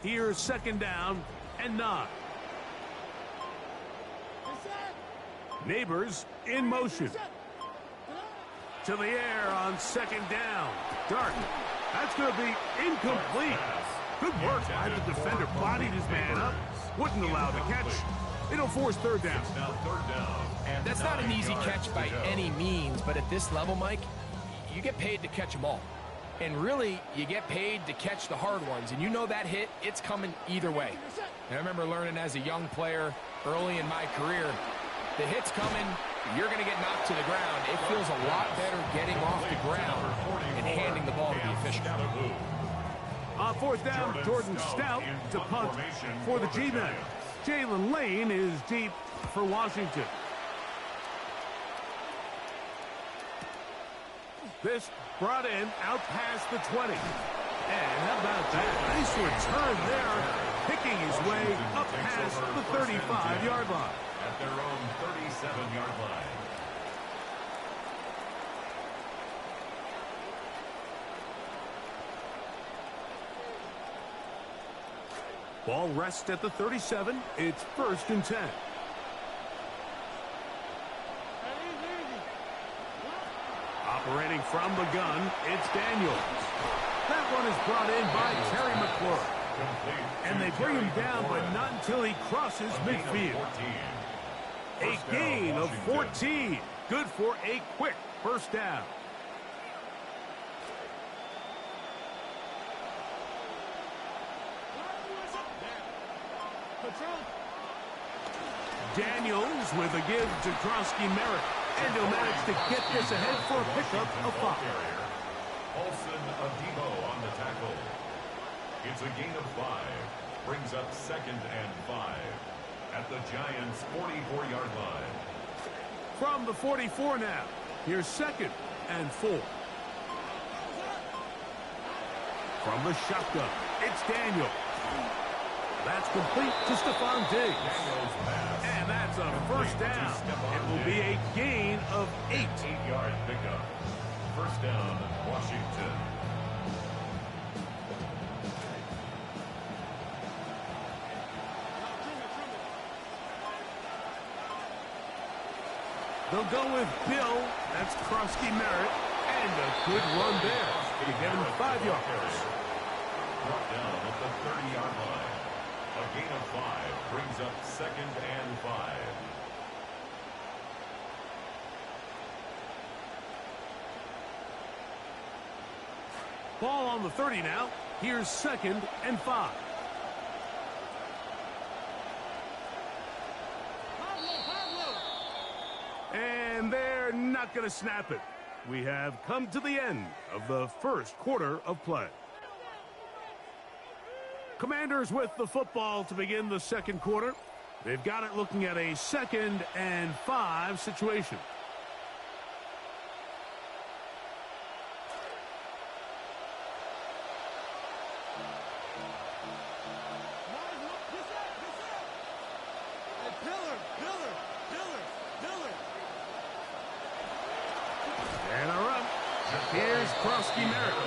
Here's second down and 9. Neighbors in motion. To the air on second down. Darton. That's going to be incomplete. Good work by the defender. Bodied his man up. Wouldn't allow the catch. It'll force third down. That's not an easy catch by any means, but at this level, Mike, you get paid to catch them all. And really, you get paid to catch the hard ones. And you know that hit, it's coming either way. And I remember learning as a young player early in my career, the hit's coming, you're going to get knocked to the ground. It feels a lot better getting off the ground and handing the ball to the official. On fourth down, Jordan Stout to punt for the G-men. Jalen Lane is deep for Washington. This brought in out past the 20. And how about that? Nice return there, picking his way up past the 35-yard line. At their own 37-yard line. Ball rests at the 37. It's 1st and 10. Operating from the gun, it's Daniels. That one is brought in by Terry McLaurin. And they bring him down, but not until he crosses midfield. A gain of 14. Good for a quick first down. Daniels with a give to Krosky-Merritt. And he'll manage to get this ahead for a pickup of 5. Olsen Adibo on the tackle. It's a gain of 5. Brings up 2nd and 5. At the Giants' 44-yard line. From the 44 now. Here's 2nd and 4. From the shotgun, it's Daniel. That's complete to Stephon Diggs. And that's a first down. It will be a gain of 8. 8-yard pickup. First down, Washington. They'll go with Bill. That's Krosky-Merritt. And a good run there. You get him 5 yards. Brought down at the 30-yard line. A gain of 5 brings up 2nd and 5. Ball on the 30 now. Here's 2nd and 5. And they're not going to snap it. We have come to the end of the first quarter of play. Commanders with the football to begin the second quarter. They've got it looking at a 2nd and 5 situation. And a run. Here's Krosky-Merritt.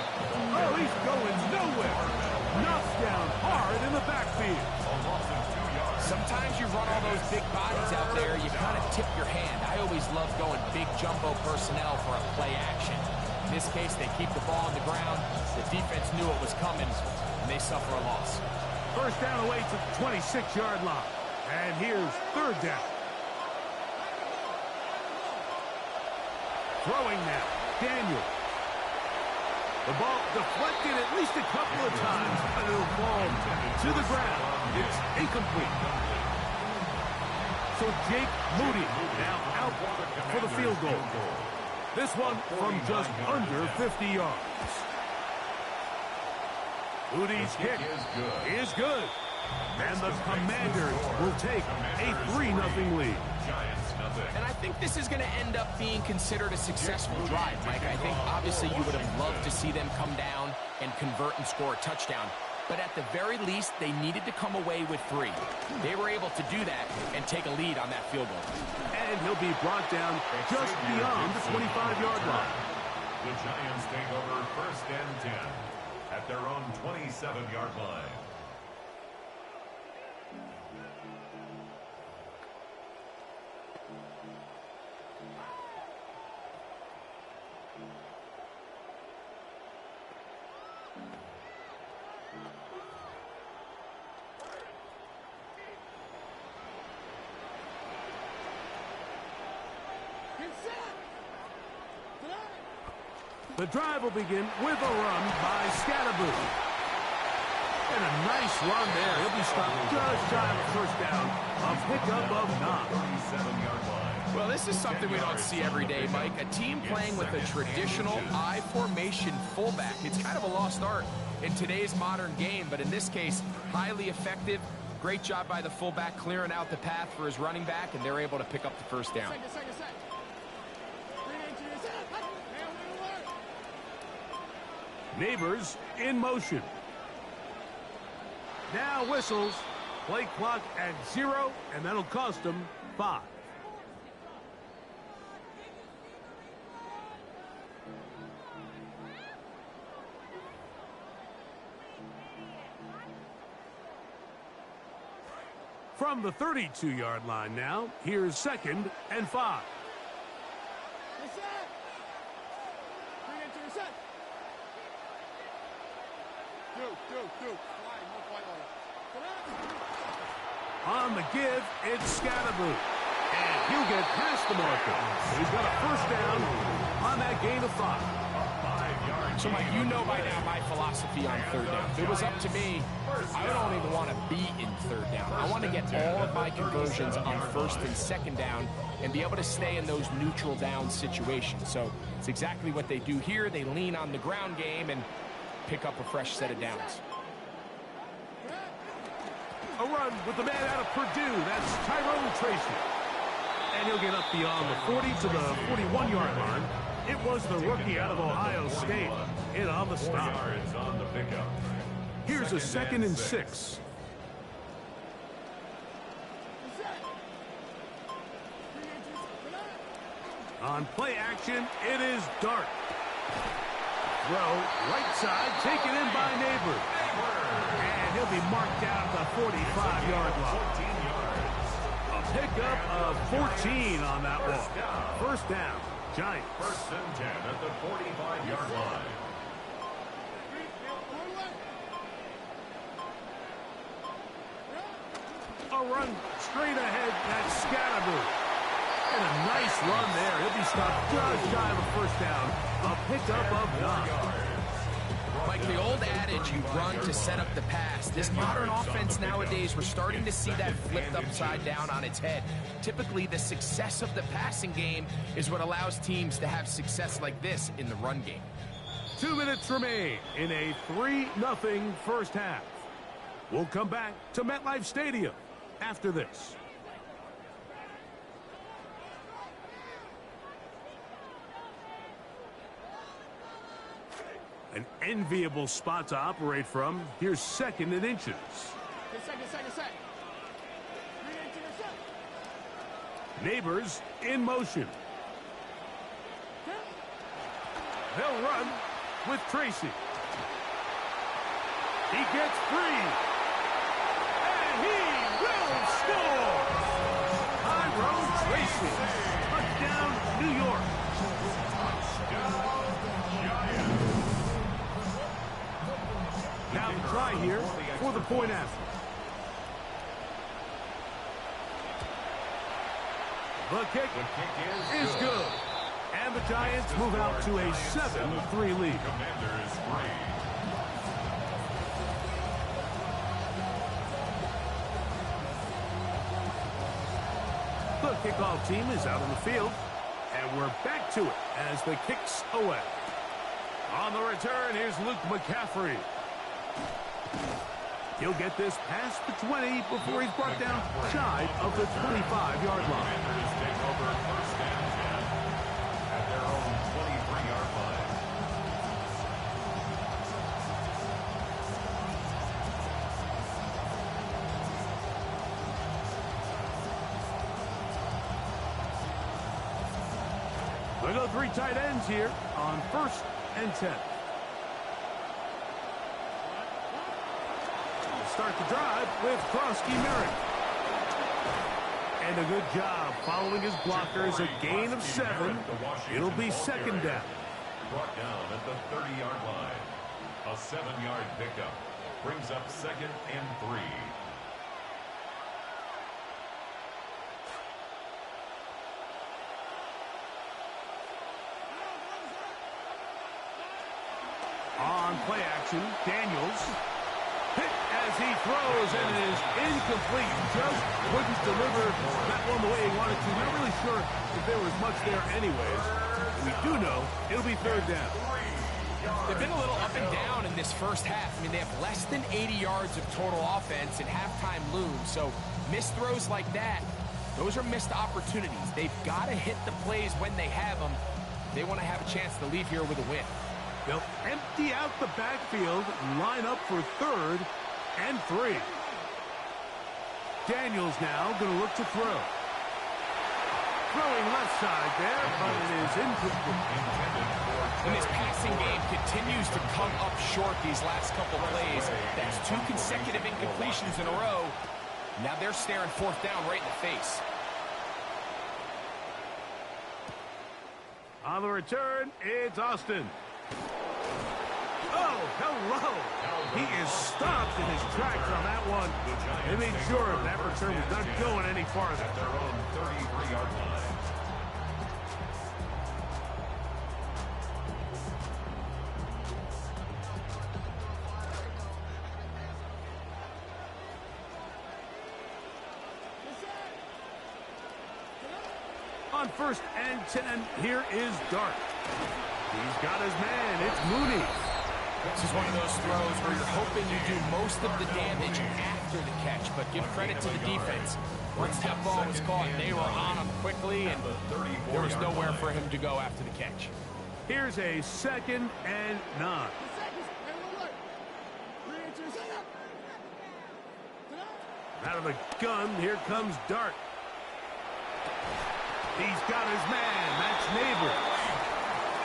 Oh, he's going nowhere. Knocked down hard in the backfield. Sometimes you run all those big bodies out there, you kind of tip your hand. I always love going big jumbo personnel for a play action. In this case, they keep the ball on the ground. The defense knew it was coming, and they suffer a loss. First down away to the 26-yard line. And here's 3rd down. Throwing now, Daniel. The ball deflected at least a couple of times, but it'll fall to the ground. It's incomplete. So Jake Moody now out for the field goal. This one from just under 50 yards. Moody's kick is good. And the Commanders will take a 3-0 lead. And I think this is going to end up being considered a successful drive, Mike. I think obviously you would have loved to see them come down and convert and score a touchdown. But at the very least, they needed to come away with 3. They were able to do that and take a lead on that field goal. And he'll be brought down just beyond the 25-yard line. The Giants take over 1st and 10 at their own 27-yard line. The drive will begin with a run by Scatterboot. And a nice run there. He'll be stopped just shy of a first down. A pickup of 9. 37-yard line. Well, this is something we don't see every day, Mike. A team playing with a traditional I formation fullback. It's kind of a lost art in today's modern game, but in this case, highly effective. Great job by the fullback clearing out the path for his running back, and they're able to pick up the first down. Neighbors in motion. Now whistles. Play clock at 0, and that'll cost them 5. From the 32-yard line now, here's 2nd and 5. On the give, it's Scatterboot. And he'll get past the marker. He's got a first down on that gain of 5. So, Mike, you know by now my philosophy on third down. If it was up to me, I don't even want to be in third down. I want to get all of my conversions on first and second down and be able to stay in those neutral down situations. So it's exactly what they do here. They lean on the ground game and pick up a fresh set of downs. A run with the man out of Purdue. That's Tyrone Tracy. And he'll get up beyond the 40 to the 41-yard line. It was the rookie out of Ohio State. In on the stop. On the pickup. Here's a 2nd and 6. On play action, it is Dart. Throw, right side, taken in by Neighbors. And he'll be marked down at the 45-yard line. A pickup of 14 on that walk. First down, Giants. 1st and 10 at the 45-yard line. A run straight ahead, that's Scatterboot. And a nice run there. He'll be stopped just shy of a first down. A pickup of 9. Like the old adage, you run to set up the pass. This modern offense nowadays, we're starting to see that flipped upside down on its head. Typically, the success of the passing game is what allows teams to have success like this in the run game. 2 minutes remain in a 3-0 first half. We'll come back to MetLife Stadium after this. An enviable spot to operate from. Here's 2nd and inches. Neighbors in motion. They'll run with Tracy. He gets free. And he will score. Tyrone Tracy. Touchdown, New York. Now the try here for the point after. The kick is good. And the Giants move out to a 7-3 lead. Commanders free. The kickoff team is out on the field. And we're back to it as the kick's away. On the return, here's Luke McCaffrey. He'll get this past the 20 before he's brought down shy of the 25-yard line. Commanders take over 1st and 10 at their own 23-yard line. They go 3 tight ends here on 1st and 10. Start the drive with Krosky-Merrick. And a good job following his blockers. A gain of 7. It'll be 2nd down. Brought down at the 30-yard line. A 7-yard pickup brings up 2nd and 3. on play action. Daniels hit as he throws, and it is incomplete. Just couldn't deliver that one the way he wanted to. Not really sure if there was much there anyways. We do know it'll be third down. They've been a little up and down in this first half. I mean, they have less than 80 yards of total offense, and halftime looms. So missed throws like that, those are missed opportunities. They've got to hit the plays when they have them. They want to have a chance to leave here with a win. They'll empty out the backfield, line up for third and 3. Daniels now going to look to throw. Throwing left side there, but it is incomplete. And this passing game continues to come up short these last couple plays. That's 2 consecutive incompletions in a row. Now they're staring fourth down right in the face. On the return, it's Austin. Oh, hello. He is stopped in his tracks on that one. They made sure that return was not going any farther. At their own 33-yard line. On first and 10, here is Dart. He's got his man. It's Mooney. This is one of those throws where you're hoping you do most of the damage after the catch, but give credit to the defense. Once that ball was caught, they were on him quickly, and there was nowhere for him to go after the catch. Here's a 2nd and 9. Out of the gun, here comes Dart. He's got his man. That's Neighbors.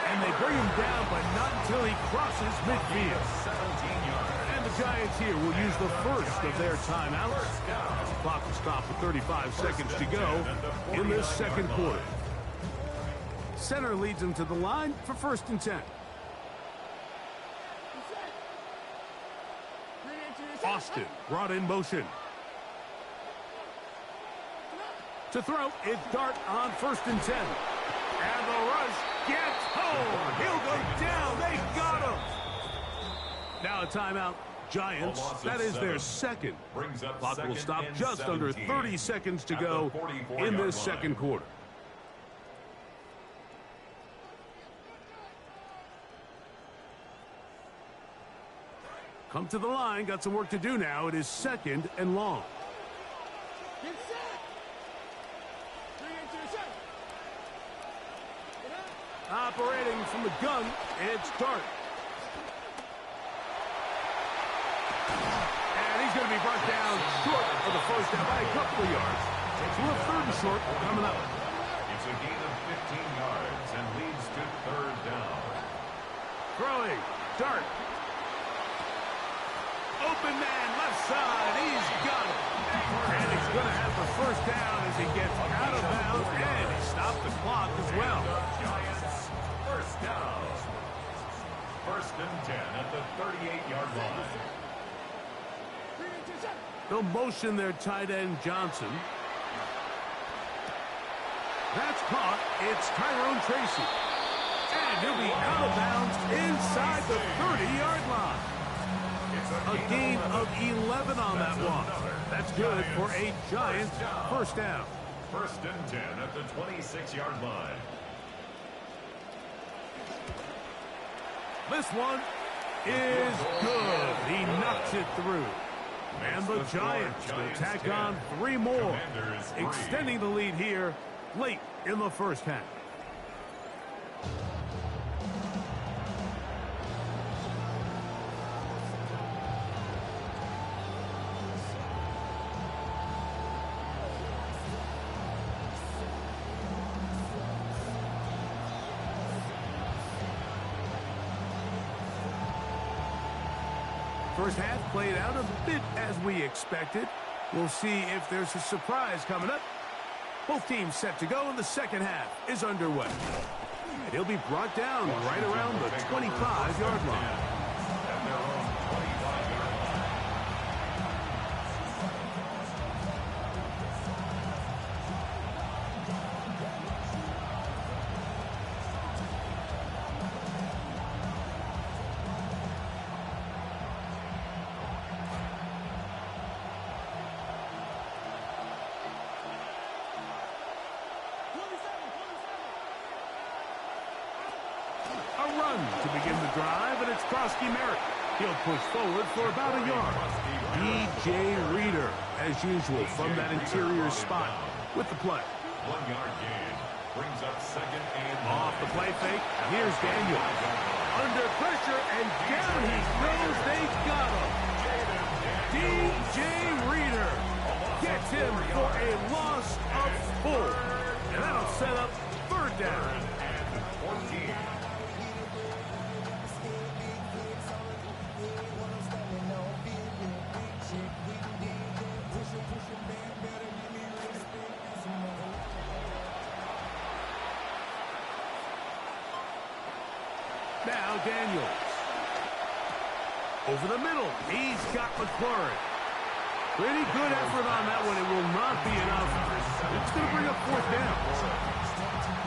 And they bring him down, but not until he crosses midfield. 17 yards. And the Giants here will use the first of their timeouts. The clock will stop with 35 seconds to go in this second quarter. Center leads him to the line for first and 10. Austin brought in motion. To throw, it's Dart on first and 10. And the rush gets home. He'll go down. They got him. Now a timeout. Giants, that is their second. Clock will stop just under 30 seconds to go in this second quarter. Come to the line. Got some work to do now. It is 2nd and long. Operating from the gun, it's Dart. And he's going to be brought down short for the first down by a couple of yards. So we're 3rd and short coming up. It's a gain of 15 yards and leads to 3rd down. Throwing, Dart. Open man, left side, he's got it. And he's going to have the first down as he gets out of bounds, and he stopped the clock as well. First down. 1st and 10 at the 38-yard line. They'll motion their tight end Johnson. That's caught. It's Tyrone Tracy. And he'll be out of bounds inside the 30-yard line. A gain of 11 on that one. That's good for a Giants first down. 1st and 10 at the 26-yard line. This one is good. He knocks it through. And the Giants will tack on 3 more, extending the lead here late in the first half. First half played out a bit as we expected. We'll see if there's a surprise coming up. Both teams set to go, and the second half is underway. And he'll be brought down right around the 25-yard line. run to begin the drive, and it's Krosky Merritt. He'll push forward for about a yard. B.J. Reader, as usual, from that interior spot with the play. 1 yard gain. Brings up second and off the play fake. Here's Daniel. Under pressure, and down he goes. They got him. D.J. Reader gets him for a loss of 4. And that'll set up 3rd down. and 14. Now Daniels. Over the middle. He's got McLaurin. Pretty good effort on that one. It will not be enough. It's going to bring up 4th down.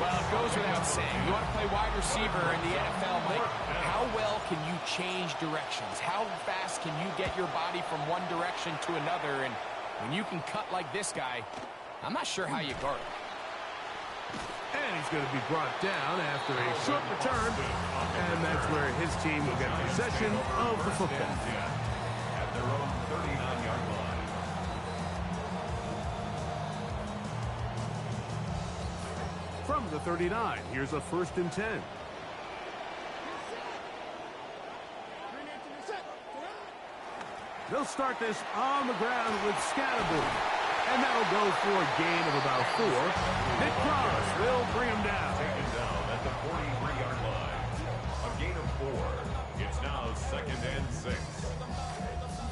Well, it goes without saying. You want to play wide receiver in the NFL, Mike? How well can you change directions? How fast can you get your body from one direction to another? And when you can cut like this guy, I'm not sure how you guard him. And he's going to be brought down after a short return. And that's where his team will get possession of the football. At their own 39-yard line. From the 39, here's a 1st and 10. They'll start this on the ground with Scatterboard. And that'll go for a gain of about 4. Nick Cross will bring him down. Taken down at the 43-yard line. A gain of 4. It's now 2nd and 6.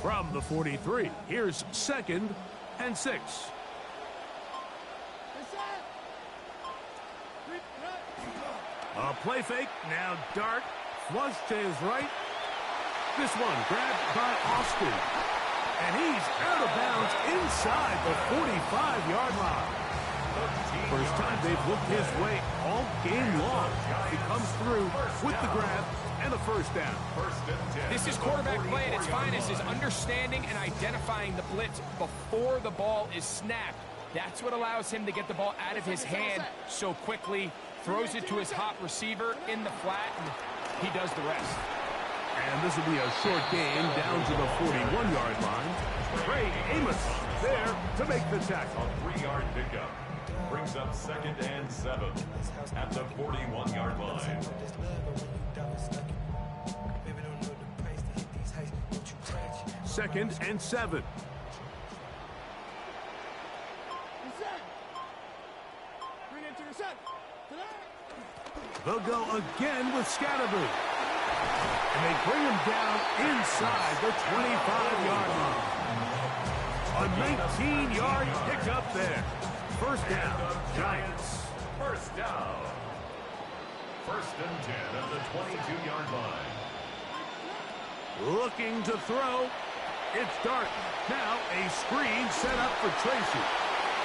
From the 43, here's 2nd and 6. A play fake. Now Dart. Flush to his right. This one grabbed by Austin. And he's out of bounds inside the 45-yard line. First time they've looked his way all game long. He comes through with the grab and a 1st down. This is quarterback play at its finest, is understanding and identifying the blitz before the ball is snapped. That's what allows him to get the ball out of his hand so quickly, throws it to his hot receiver in the flat, and he does the rest. And this will be a short gain down to the 41-yard line. Trey Amos there to make the tackle. A 3-yard pickup. Brings up 2nd and 7 at the 41-yard line. Second and 7. They'll go again with Scatterboot. And they bring him down inside the 25-yard line. A 19-yard pickup there. 1st down, Giants. 1st down. 1st and 10 at the 22-yard line. Looking to throw. It's Dart. Now a screen set up for Tracy.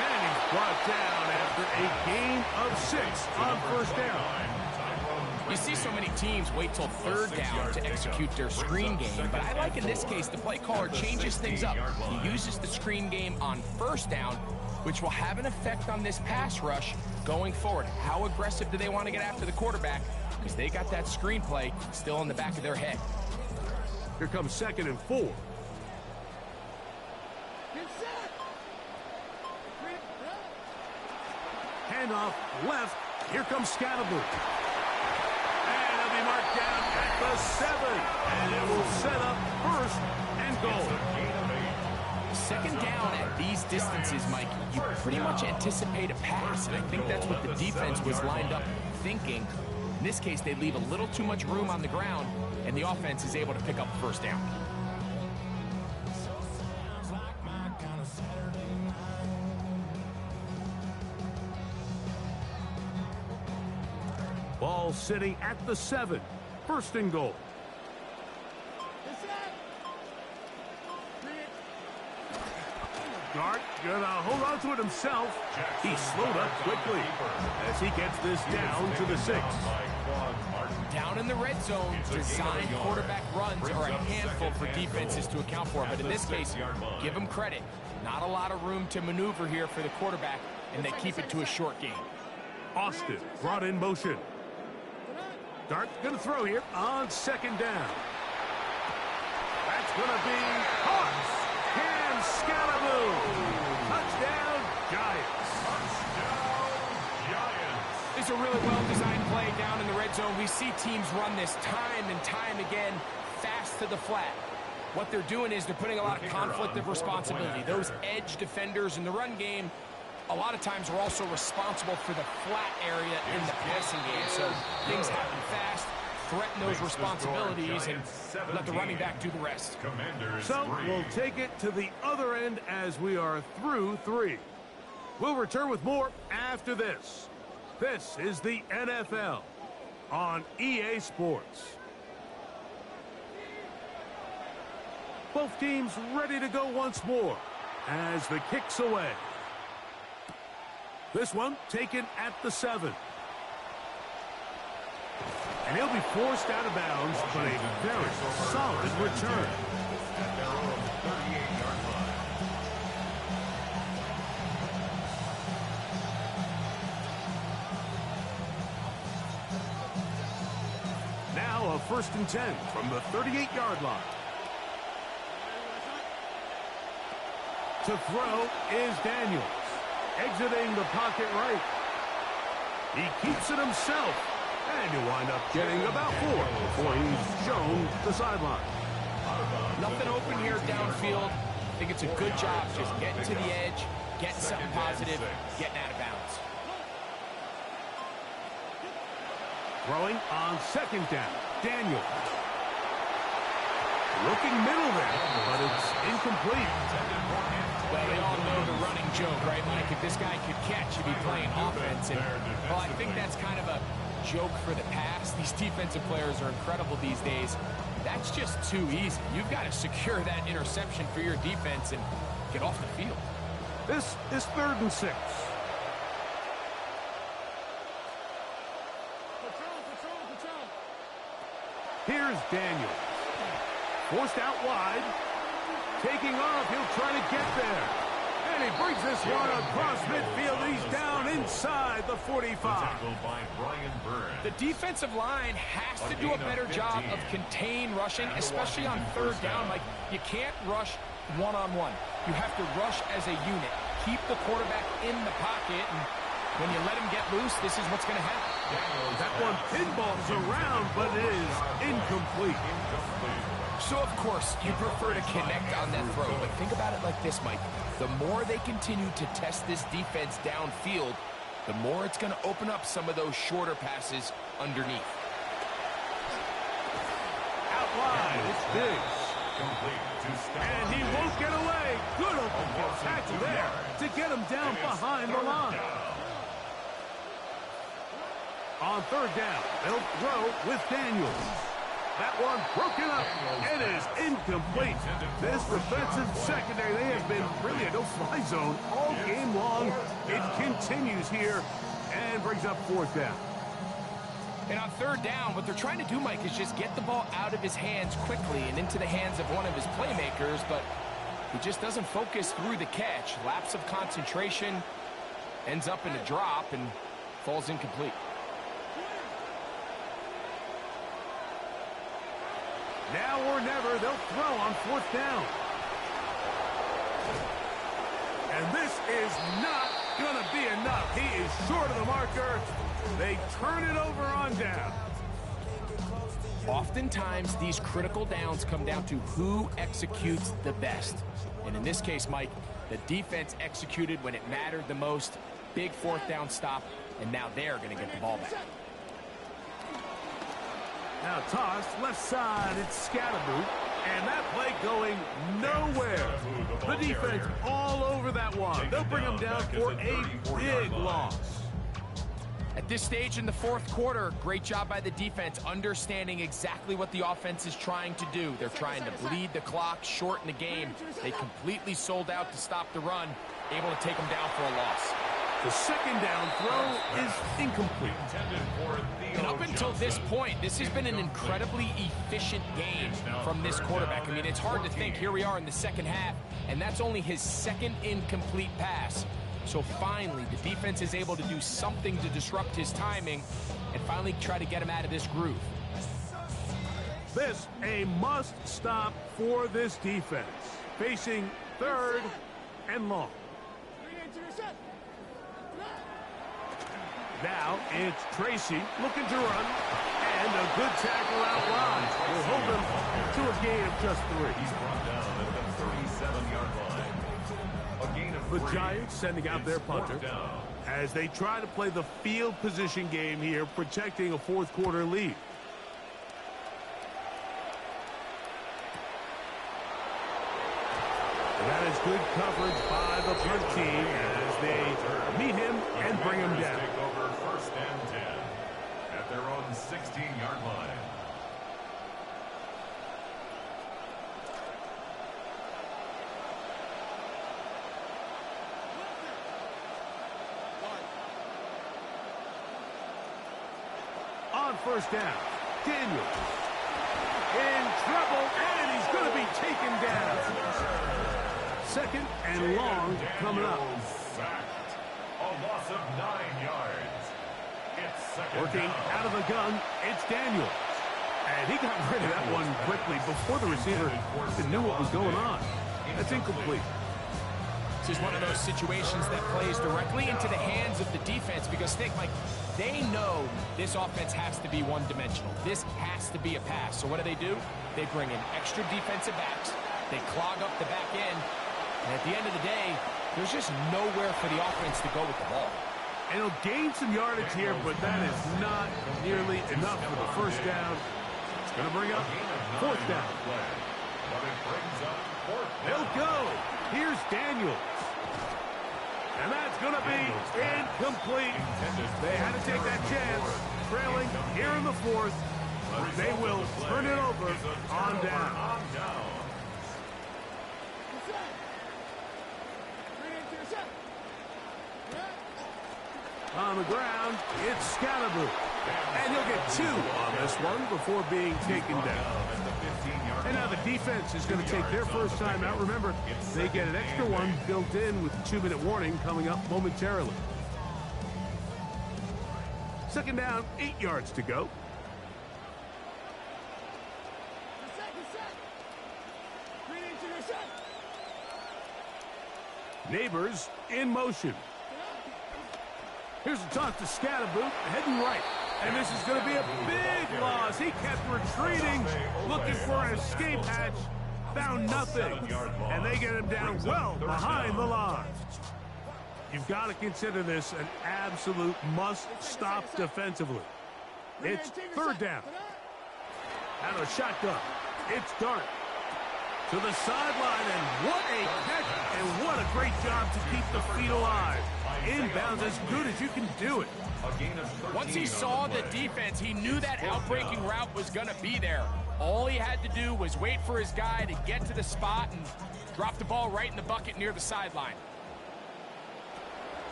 And he's brought down after a gain of 6 on 1st down. You see so many teams wait till 3rd down to execute their screen game, but I like in this case the play caller changes things up. He uses the screen game on 1st down, which will have an effect on this pass rush going forward. How aggressive do they want to get after the quarterback? Because they got that screen play still in the back of their head. Here comes 2nd and 4. Handoff left. Here comes Scatterboot. And he'll be marked down at the 7. And it will set up 1st and goal. 2nd down at these distances, Mike, you pretty much anticipate a pass. And I think that's what the defense was lined up thinking. In this case, they leave a little too much room on the ground, and the offense is able to pick up 1st down. Ball sitting at the 7. 1st and goal. Dart gonna hold on to it himself. He slowed up quickly as he gets this down to the 6. Down in the red zone, designed quarterback runs are a handful for defenses to account for. But in this case, give them credit. Not a lot of room to maneuver here for the quarterback, and they keep it to a short game. Austin brought in motion. Dart's going to throw here on second down. That's going to be caught. And Scalaboo. Touchdown, Giants. It's a really well-designed play down in the red zone. We see teams run this time and time again, fast to the flat. What they're doing is they're putting a lot of conflict of responsibility. Those edge defenders in the run game, a lot of times are also responsible for the flat area in the passing game. So things happen fast, threaten those responsibilities, and let the running back do the rest. So we'll take it to the other end as we are through 3. We'll return with more after this. This is the NFL on EA Sports. Both teams ready to go once more as the kick's away. This one taken at the 7. And he'll be forced out of bounds, but a very solid return. At their own 38-yard line. Now a 1st and 10 from the 38-yard line. To throw is Daniels. Exiting the pocket right. He keeps it himself. And you wind up getting about 4 before he's shown the sideline. Nothing open here downfield. I think it's a good job just getting to the edge, getting something positive, getting out of bounds. Throwing on second down. Daniel. Looking middle there, but it's incomplete. Well, we all know the running joke, right, Mike? If this guy could catch, he'd be playing offense. And, well, I think that's kind of a joke for the past. These defensive players are incredible these days. That's just too easy. You've got to secure that interception for your defense and get off the field. This is 3rd and 6. Here's Daniel. Forced out wide. Taking off, he'll try to get there. And he brings this one across midfield. He's down inside the 45. Tackled by Brian Burns. The defensive line has to do a better job of contain rushing, especially on 3rd down. Like, you can't rush one-on-one. You have to rush as a unit. Keep the quarterback in the pocket, and when you let him get loose, this is what's going to happen. That one pinballs around, but it is incomplete. So, of course, you prefer to connect on that throw, but think about it like this, Mike. The more they continue to test this defense downfield, the more it's going to open up some of those shorter passes underneath. Out wide, it's Diggs. And he won't get away. Good open tackle there to get him down behind the line. On 3rd down, they'll throw with Daniels. That one broken up. It is incomplete. This defensive secondary, they have been really a no-fly zone all game long. It continues here and brings up 4th down. And on 3rd down, what they're trying to do, Mike, is just get the ball out of his hands quickly and into the hands of one of his playmakers, but he just doesn't focus through the catch. Lapse of concentration, ends up in a drop, and falls incomplete. Now or never, they'll throw on 4th down. And this is not going to be enough. He is short of the marker. They turn it over on down. Oftentimes, these critical downs come down to who executes the best. And in this case, Mike, the defense executed when it mattered the most. Big 4th down stop, and now they're going to get the ball back. Now tossed left side, it's Scalaboo, and that play going nowhere. The defense all over that one. They'll bring him down for a big loss. At this stage in the 4th quarter, great job by the defense, understanding exactly what the offense is trying to do. They're trying to bleed the clock, shorten the game. They completely sold out to stop the run, able to take them down for a loss. The 2nd down throw is incomplete. And up until this point, this has been an incredibly efficient game from this quarterback. I mean, it's hard to think. Here we are in the 2nd half, and that's only his 2nd incomplete pass. So finally, the defense is able to do something to disrupt his timing and finally try to get him out of this groove. This a must-stop for this defense. Facing 3rd and long. Now it's Tracy looking to run. And a good tackle out wide will hold him to a gain of just 3. He's brought down at the 37-yard line. A gain of 3. The Giants sending out their punter as they try to play the field position game here, protecting a 4th quarter lead. And that is good coverage by the punt team as they meet him and bring him down. Take over 1st and 10 at their own 16-yard line. On 1st down, Daniels in trouble, and he's going to be taken down. 2nd and long coming up. Sacked. A loss of 9 yards. It's 2nd Working down. out of the gun, it's Daniels. And he got rid of that one quickly before the receiver even knew what was going on. That's incomplete. This is one of those situations that plays directly into the hands of the defense because think, Mike, they know this offense has to be one-dimensional. This has to be a pass. So what do? They bring in extra defensive backs. They clog up the back end. And at the end of the day, there's just nowhere for the offense to go with the ball. And he'll gain some yardage here, but that is not nearly enough for the 1st down. It's going to bring up 4th down. But it brings up 4th down. They'll go. Here's Daniels. And that's going to be incomplete. They had to take that chance, trailing here in the 4th. But they will turn it over on down. On the ground, it's Scalaboo. And he'll get 2 on this one before being taken down. And now the defense is going to take their first time out. Remember, they get an extra one built in with the 2-minute warning coming up momentarily. 2nd down, 8 yards to go. Neighbors in motion. Here's a toss to Scalaboo, heading right. And this is going to be a big loss. He kept retreating, looking for an escape hatch, found nothing. And they get him down well behind the line. You've got to consider this an absolute must-stop defensively. It's 3rd down. Out of a shotgun. It's Dart to the sideline, and what a catch, and what a great job to keep the feet alive. Inbounds as good as you can do it. Once he saw the defense, he knew that outbreaking route was going to be there. All he had to do was wait for his guy to get to the spot and drop the ball right in the bucket near the sideline.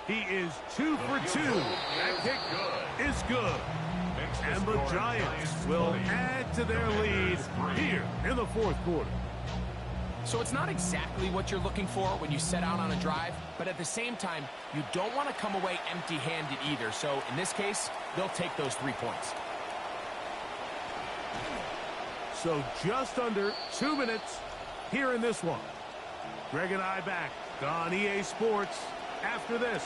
He is 2 for 2. That kick is good. And the Giants will add to their lead here in the 4th quarter. So it's not exactly what you're looking for when you set out on a drive, but at the same time, you don't want to come away empty-handed either. So in this case, they'll take those 3 points. So just under 2 minutes here in this one. Greg and I back on EA Sports after this.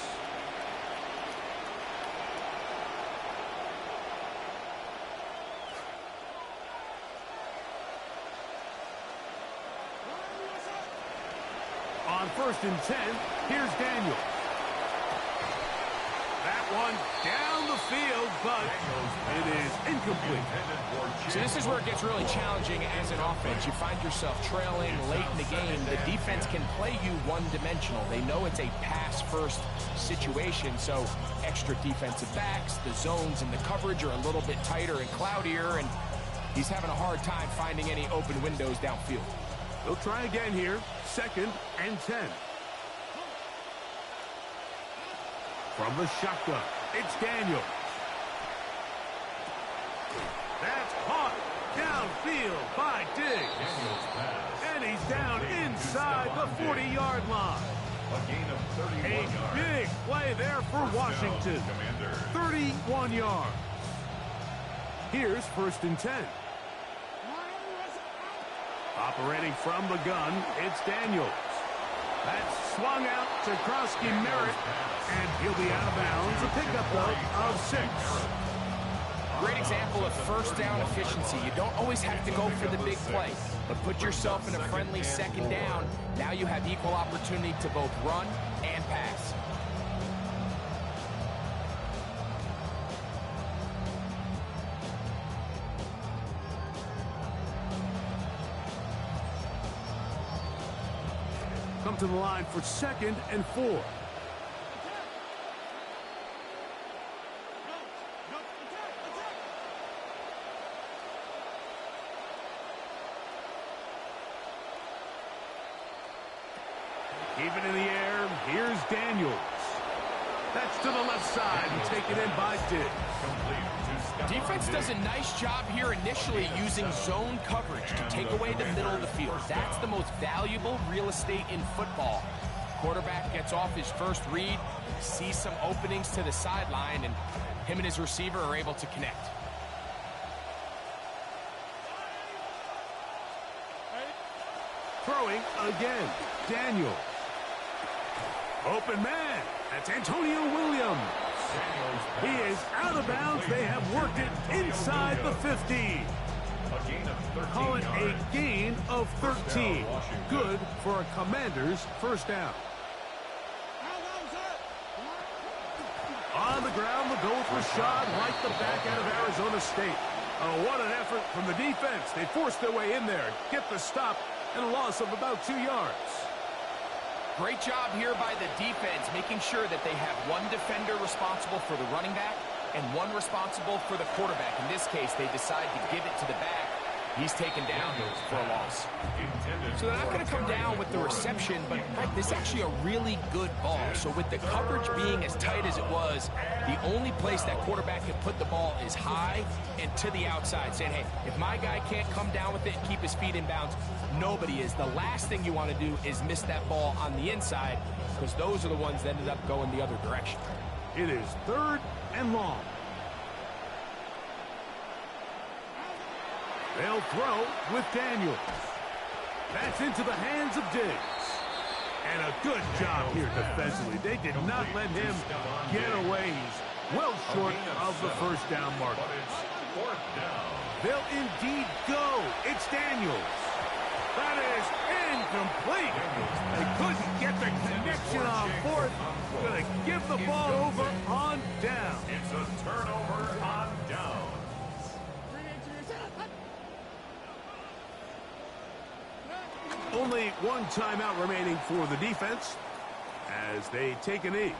On 1st and 10, here's Daniels. That one down the field, but it is incomplete. So this is where it gets really challenging as an offense. You find yourself trailing late in the game. The defense can play you one-dimensional. They know it's a pass-first situation, so extra defensive backs, the zones and the coverage are a little bit tighter and cloudier, and he's having a hard time finding any open windows downfield. They'll try again here. 2nd and 10. From the shotgun, it's Daniels. That's caught downfield by Diggs. And he's down inside the 40-yard line. A gain of 31 A yards. big play there for First down, Washington. Commanders. 31 yards. Here's 1st and 10. Operating from the gun, it's Daniels. That's swung out to Krosky Merritt, and he'll be out of bounds. A pickup, though, of 6. Great example of first down efficiency. You don't always have to go for the big play, but put yourself in a friendly 2nd down. Now you have equal opportunity to both run and pass. Come to the line for 2nd and 4. Keep it in the air. Here's Daniels. That's to the left side and taken in by Diggs. Defense does a nice job here initially using zone coverage to take away the middle of the field. That's the most valuable real estate in football. Quarterback gets off his first read, sees some openings to the sideline, and him and his receiver are able to connect. Throwing again. Daniels. Open man. That's Antonio Williams. He is out of bounds. They have worked it inside the 50. Call it a gain of 13. Good for a Commander's 1st down. On the ground, the goal with Rashad right the back out of Arizona State. Oh, what an effort from the defense. They forced their way in there, get the stop, and a loss of about 2 yards. Great job here by the defense, making sure that they have one defender responsible for the running back and one responsible for the quarterback. In this case, they decide to give it to the back. He's taken down for a loss. So they're not going to come down with the reception, but Mike, this is actually a really good ball. So with the coverage being as tight as it was, the only place that quarterback can put the ball is high and to the outside, saying, hey, if my guy can't come down with it and keep his feet in bounds, nobody is. The last thing you want to do is miss that ball on the inside, because those are the ones that ended up going the other direction. It is 3rd and long. They'll throw with Daniels. That's into the hands of Diggs. And a good job here defensively. They did not let him get away. He's well short of the 1st down marker. They'll indeed go. It's Daniels. That is incomplete. They couldn't get the connection on 4th. Going to give the ball over on down. It's a turnover on down. Only one timeout remaining for the defense as they take a knee.